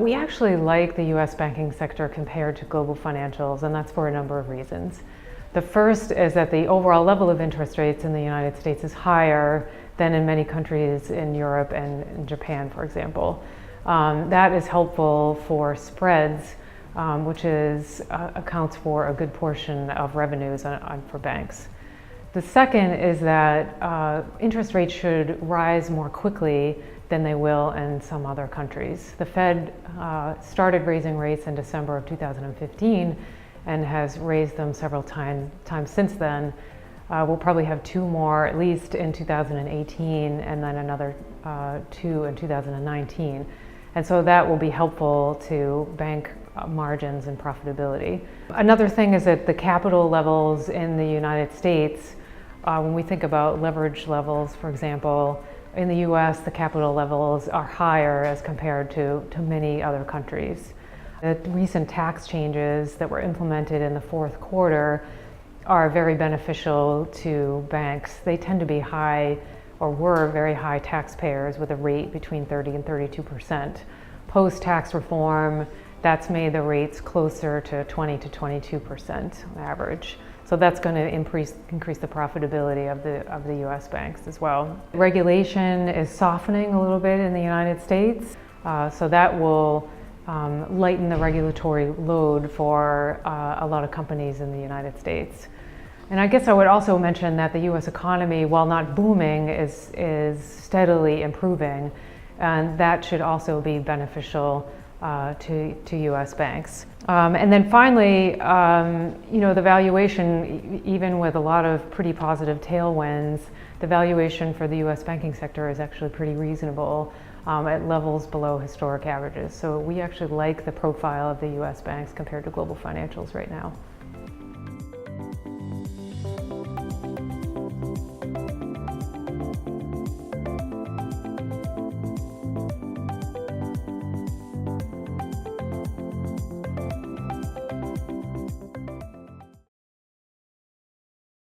We actually like the US banking sector compared to global financials, and that's for a number of reasons. The first is that the overall level of interest rates in the United States is higher than in many countries in Europe and in Japan, for example. That is helpful for spreads, which accounts for a good portion of revenues for banks. The second is that interest rates should rise more quickly than they will in some other countries. The Fed started raising rates in December of 2015 and has raised them several times since then. We'll probably have two more, at least in 2018, and then another two in 2019. And so that will be helpful to bank margins and profitability. Another thing is that the capital levels in the United States, when we think about leverage levels, for example, in the US, the capital levels are higher as compared to many other countries. The recent tax changes that were implemented in the fourth quarter are very beneficial to banks. They tend to be high, or were very high taxpayers with a rate between 30 and 32%. Post-tax reform, that's made the rates closer to 20 to 22% on average. So that's going to increase the profitability of the US banks as well. Regulation is softening a little bit in the United States, so that will lighten the regulatory load for a lot of companies in the United States. And I guess I would also mention that the US economy, while not booming, is steadily improving, and that should also be beneficial to US banks. And then finally, the valuation, even with a lot of pretty positive tailwinds, the valuation for the US banking sector is actually pretty reasonable at levels below historic averages. So we actually like the profile of the US banks compared to global financials right now.